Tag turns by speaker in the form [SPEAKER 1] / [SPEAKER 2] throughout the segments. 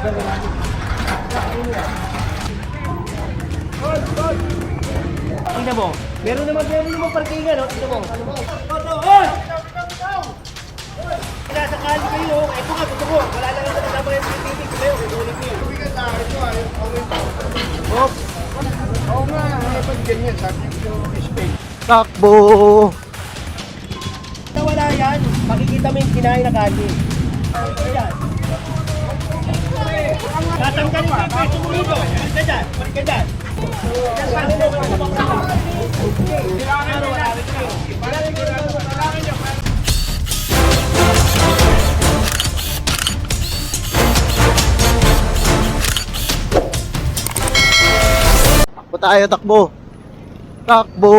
[SPEAKER 1] Tingnan mo. Meron naman parkingan, no? Tingnan mo. Hoy! Sinasakali kayo. Ito nga, totoo. Wala lang ang kasama yung titik kayo. Inulit niyo.
[SPEAKER 2] Oops. Oo nga, pag ganyan, sabi yung space.
[SPEAKER 3] Takbo!
[SPEAKER 1] Wala yan. Makikita mo yung kinain na kali. Ayan. Tatanggalin ka yung peso mo rito. Balik ka dyan. Balik ka dyan.
[SPEAKER 3] Takbo tayo, takbo! Takbo!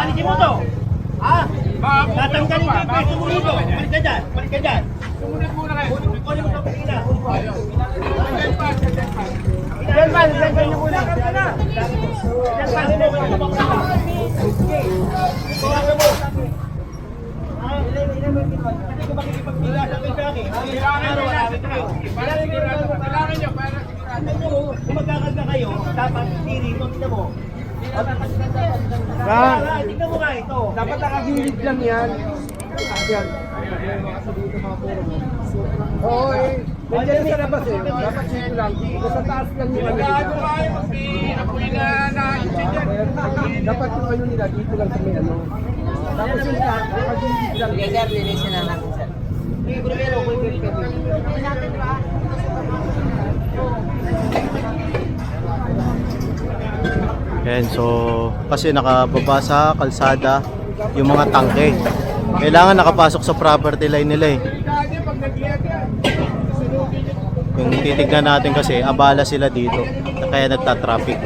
[SPEAKER 1] Alisin mo to. Ha? Tatanggalin ka yung peso mo rito. Balik ka dyan. Balik ka dyan. Sumunod muna kayo. Kunin mo ito pagkila. Diyan pa. Diyan nyo muna. Diyan pa. Kasi kung makikipagpila sa akin sa akin, kailangan nyo para kung magkakalga kayo, dapat tiri mo, tignan mo. Tignan mo nga ito.
[SPEAKER 2] Dapat nakagilid lang yan. Yan. Oo eh. Nandiyan sa labas eh. Dapat dito lang. Sa taas lang nila. Magkano kayo mag-apoy na na-incident. Dapat yung ano nila dito lang sa may ano. Tapos yung lahat, nakagilid lang.
[SPEAKER 4] Sige sir, linisin na natin sir.
[SPEAKER 3] Yan, so kasi nakababa sa kalsada yung mga tangke. Kailangan nakapasok sa property line nila eh. Kung titignan natin kasi abala sila dito, kaya nagta-traffic.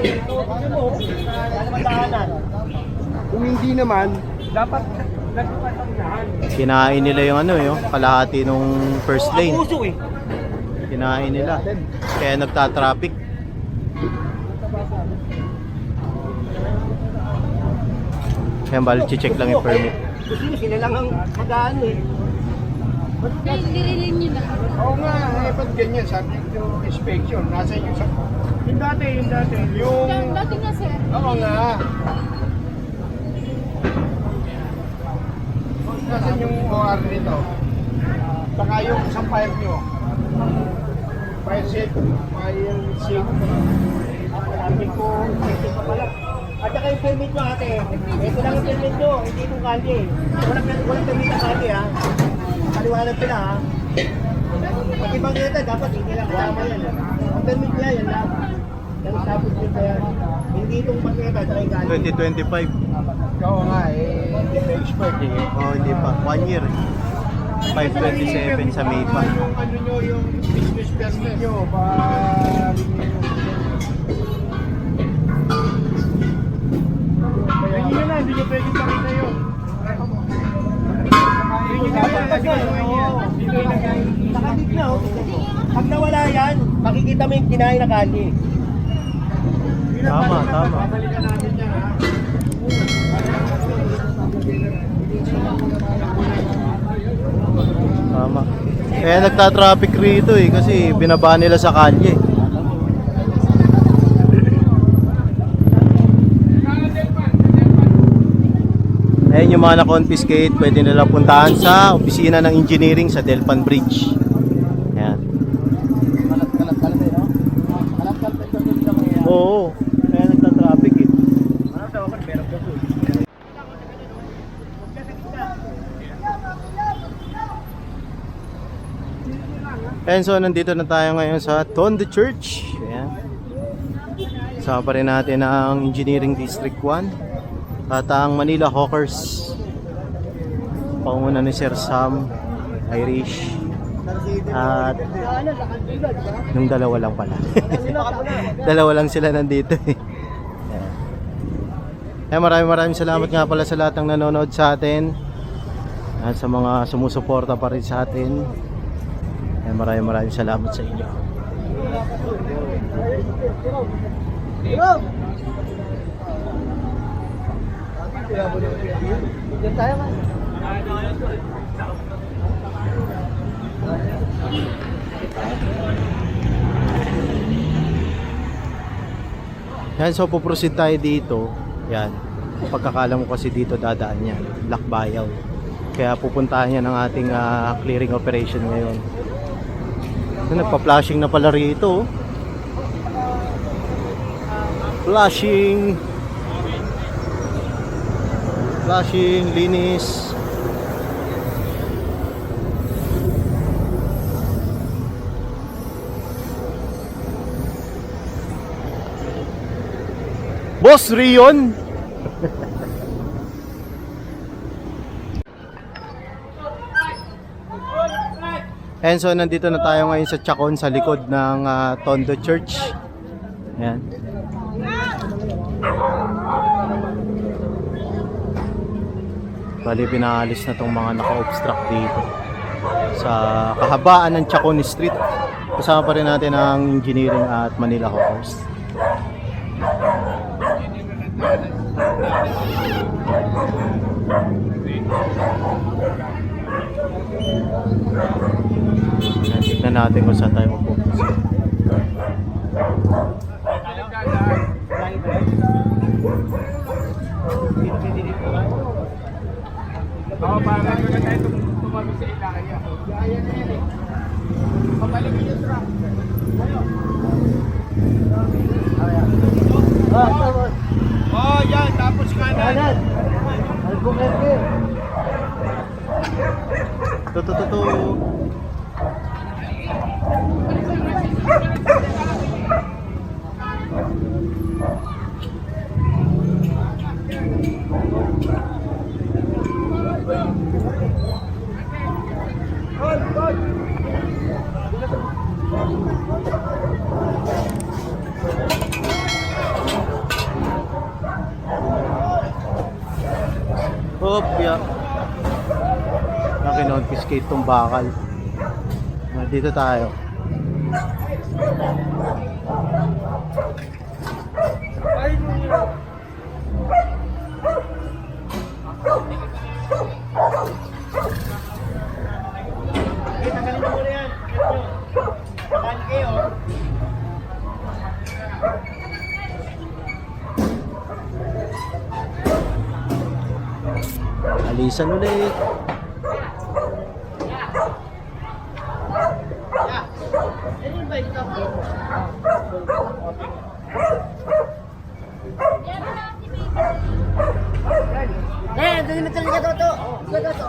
[SPEAKER 2] Kung hindi naman, dapat nagpapagdahan.
[SPEAKER 3] Kinain nila yung ano yung kalahati nung first lane.
[SPEAKER 1] Puso eh.
[SPEAKER 3] Kinain nila. Kaya nagta-traffic. Kaya balik check lang yung permit.
[SPEAKER 1] Sila lang ang mag-ano eh.
[SPEAKER 4] Nililin nyo na.
[SPEAKER 2] Oo nga, pag ganyan, subject to inspection. Nasa inyo sa... Yung dati. Yung...
[SPEAKER 4] Dati nga sir.
[SPEAKER 2] Oo nga. Nasaan yung OR nito? Saka yung isang fire nyo. Fire set, fire sync.
[SPEAKER 1] Sabi ko, ito pa pala. At saka yung permit mo ate, ito lang yung permit nyo, hindi itong kalye. Walang permit ang kalye ha. Paliwanag sila ha. Pag ibang kita, dapat hindi lang kasama yan. Ang permit niya, yan lang. Yung tapos dito yan. Hindi itong pagkita, saka yung kalye.
[SPEAKER 3] 2025.
[SPEAKER 2] Oo nga hindi pa expert eh.
[SPEAKER 3] Oh, hindi pa. 1 year. 527 sa May pa.
[SPEAKER 2] Yung ano nyo, yung business permit nyo, Kaya yun na, hindi nyo pwede pakita yun.
[SPEAKER 1] Nakadit na oh. Pag nawala yan, makikita mo yung kinain na kalye.
[SPEAKER 3] Tama.
[SPEAKER 2] Babalikan natin yan ha.
[SPEAKER 3] Tama. Kaya nagta-traffic rito eh kasi binaba nila sa kalye. Ayan yung mga na-confiscate, pwede nila puntahan sa opisina ng engineering sa Delpan Bridge. Ayan. Oo, kaya nagta-traffic eh. Ayan, so nandito na tayo ngayon sa Tondo Church. Ayan. Sama pa rin natin ang Engineering District 1 at ang Manila Hawkers. Panguna ni Sir Sam, Irish, at yung dalawa lang pala. Dalawa lang sila nandito eh. Maraming salamat nga pala sa lahat ng nanonood sa atin at sa mga sumusuporta pa rin sa atin. Maraming salamat sa inyo.
[SPEAKER 1] Diyan tayo man.
[SPEAKER 3] Yan, so puproceed tayo dito. Yan. Pagkakala mo kasi dito dadaan yan. Lakbayaw. Kaya pupuntahan yan ng ating clearing operation ngayon. So, nagpa-flashing na pala rito. Flashing. Flashing, linis. Boss Rion. And so nandito na tayo ngayon sa Chacon sa likod ng Tondo Church. Ayan. Bali pinaalis na tong mga naka-obstruct dito sa kahabaan ng Chacon Street. Kasama pa rin natin ang engineering at Manila Hawkers. Tignan natin kung saan tayo mag-focus.
[SPEAKER 2] Oo, parang na tayo tumawag sa ilaya. Kaya na yan eh. Pabalikin yung truck. Oh, yan. Tapos kanan.
[SPEAKER 1] Albuquerque.
[SPEAKER 3] Tutututu. Hopya. Nakin-confiscate tong bakal. Dito tayo.
[SPEAKER 1] Tagalin mo na yan. Tagalin kayo.
[SPEAKER 3] Alisan ulit.
[SPEAKER 1] Dali mo talaga Toto. Toto.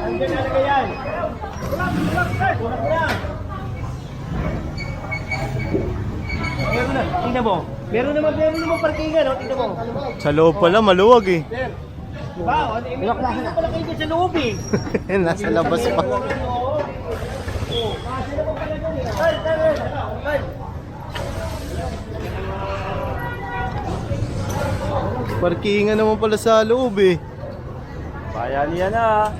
[SPEAKER 1] Andiyan na yan. Meron na. Tingnan mo. Meron naman parkingan, no? Tingnan mo.
[SPEAKER 3] Sa loob pala maluwag eh.
[SPEAKER 1] Wow, ano pala kayo dyan sa loob eh.
[SPEAKER 3] Nasa labas pa. Parkingan naman pala sa loob eh.
[SPEAKER 1] Bayan yan na.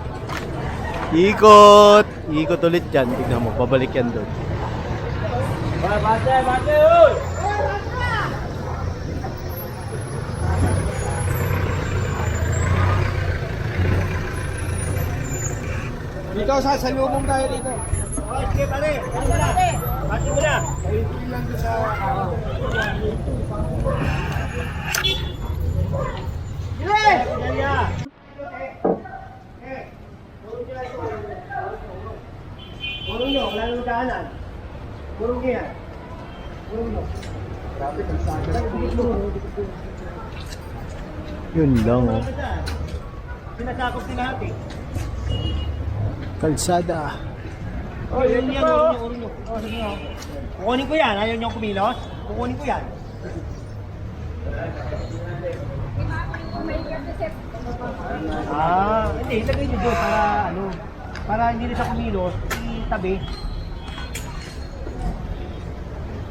[SPEAKER 3] Ikot! Ikot ulit yan. Tignan mo, babalik yan doon.
[SPEAKER 1] Bate, uy!
[SPEAKER 2] Dito, sasalubong tayo dito.
[SPEAKER 1] Okay, sige pare. Bate mo na.
[SPEAKER 2] Ayun lang doon sa...
[SPEAKER 1] Yan ya. Purong nyo, wala nang daanan. Purong nyo yan. Purong nyo.
[SPEAKER 2] Grabe, kalsada.
[SPEAKER 3] Yun lang oh.
[SPEAKER 1] Sinasakop din lahat eh.
[SPEAKER 3] Kalsada.
[SPEAKER 2] Oh, yan
[SPEAKER 1] Yan,
[SPEAKER 2] pa.
[SPEAKER 1] urin nyo. Kukunin ko yan. Ayaw niyo kumilos? Kukunin ko yan. Hindi. Ilagay niyo doon para ano. Para hindi na siya kumilos. Itabi.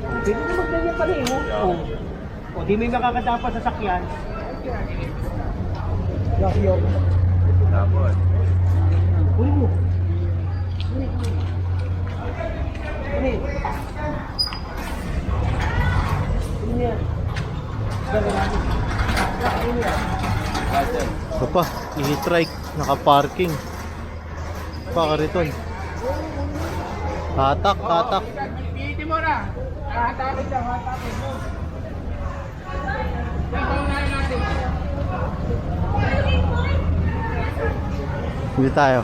[SPEAKER 1] Pwede na magganyan pala eh. Oh. O, di may makakadapa sa sakyan.
[SPEAKER 2] Tapos.
[SPEAKER 1] Kunin mo. Kunin. Kunin yan.
[SPEAKER 3] Ito pa, i-trike, naka-parking. Pakariton. Hatak, hatak.
[SPEAKER 2] Piti mo na. Hatakot lang, hatakot mo.
[SPEAKER 3] Hindi tayo.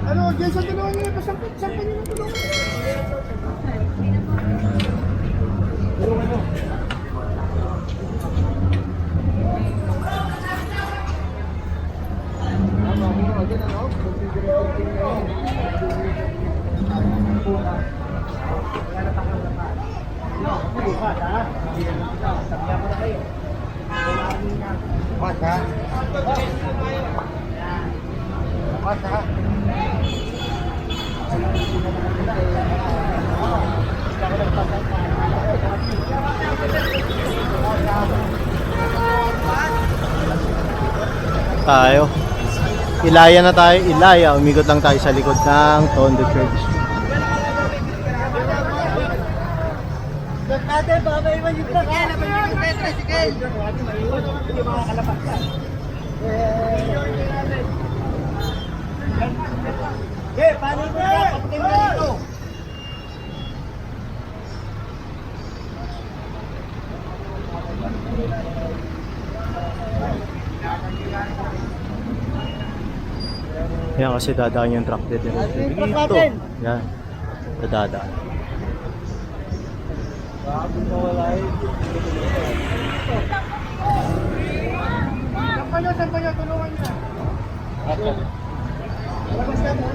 [SPEAKER 2] Ano, Jason, tulungan niyo. Pasampin niyo na tulungan.
[SPEAKER 1] Bukas ha? Sabihan ko na kayo.
[SPEAKER 2] Bukas ha? Bukas ha?
[SPEAKER 3] Tayo. Ilaya na tayo, Ilaya. Umikot lang tayo sa likod ng Tondo Church.
[SPEAKER 1] Ate, baka may iwan yung kaya naman yung tricycle. Hindi makakalabas ka. Paano ito? Kapatid mo na dito.
[SPEAKER 3] Yan kasi dadaan yung truck dito. Dito. Yan. Dadaan.
[SPEAKER 2] Saan pa niyo? Tulungan niyo. Labas na mo.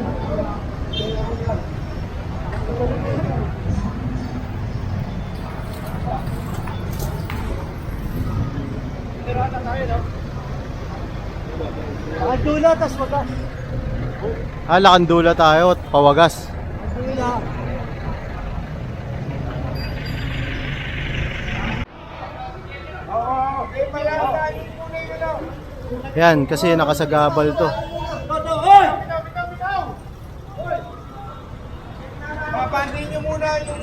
[SPEAKER 1] Dula, tas wagas.
[SPEAKER 3] Lakandula tayo at pawagas.
[SPEAKER 1] Dula.
[SPEAKER 3] Yan, kasi nakasagabal to.
[SPEAKER 2] Papansin niyo muna yung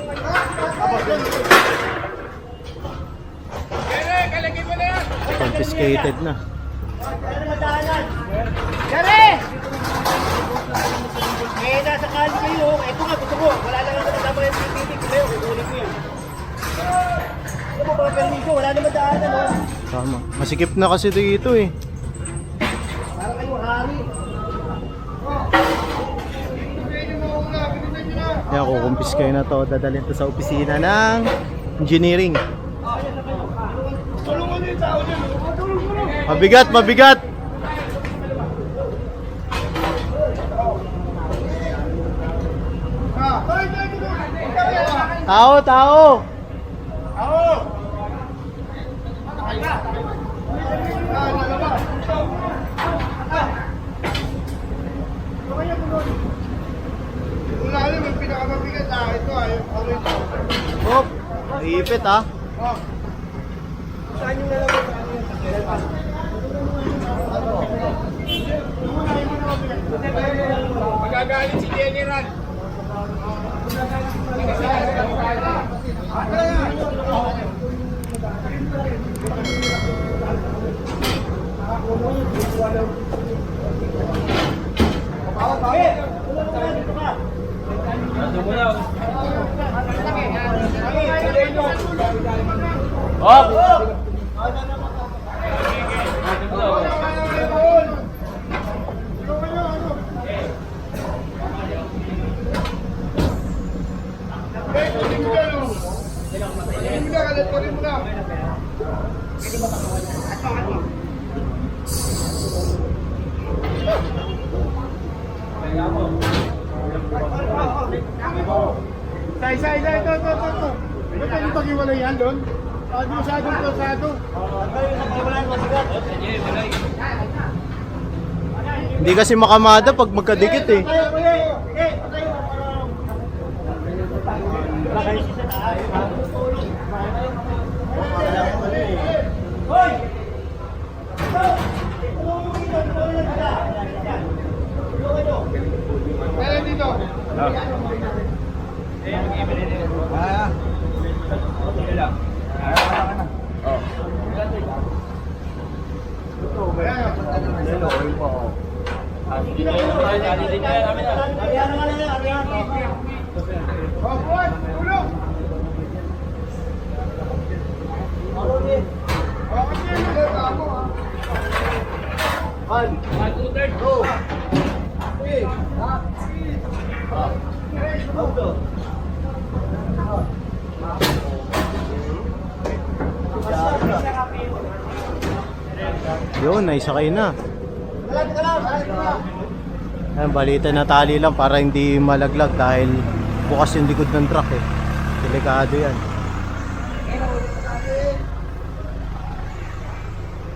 [SPEAKER 2] kalagay mo na yan.
[SPEAKER 3] Confiscated na.
[SPEAKER 1] Yari! Nasa kali kayo. Ito nga, gusto ko. Wala lang naman kasama yung PPT ko kayo. Kukunin ko yun. Ano mo mga permiso? Wala naman daanan, no?
[SPEAKER 3] Tama. Masikip na kasi dito eh.
[SPEAKER 1] Parang kayo hari.
[SPEAKER 3] Kaya kukumpiskay na to. Dadalhin to sa opisina ng engineering.
[SPEAKER 2] Tulungan niyo yung tao niyo.
[SPEAKER 3] Mabigat, mabigat! Tao, tao!
[SPEAKER 2] Ulalim, yung pinakamabigat ito yung orange.
[SPEAKER 3] Hop! Ipit ah.
[SPEAKER 1] Saan yung nalagay sa ano yung
[SPEAKER 2] Magagalit si General. Isa. Ito. Ito pwede pag-iwalay yan doon. Di masyadong prosado.
[SPEAKER 3] Hindi kasi makamada pag magkadikit eh.
[SPEAKER 2] Kaya dito.
[SPEAKER 3] Yun, naisakay na. Ayan, balita na tali lang para hindi malaglag dahil bukas yung likod ng truck eh. Delikado yan.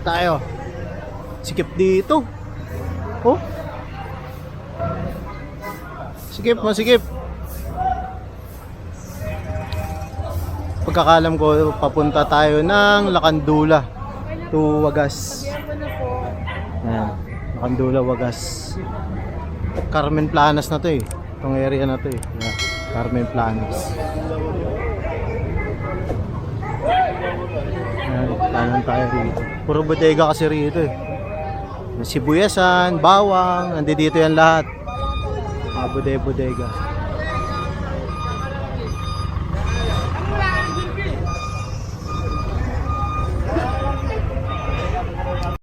[SPEAKER 3] Tayo. Sikip dito. Oh. Masikip. Pagkakalam ko, papunta tayo ng Lakandula to Wagas. Ayan, Lakandula, Wagas. Carmen Planas na to eh. Itong area na to eh. Ayan, Carmen Planas. Ayan, tanan tayo rito. Puro bodega kasi rito eh. Sibuyasan, bawang, nandito yan lahat. Mga bodega.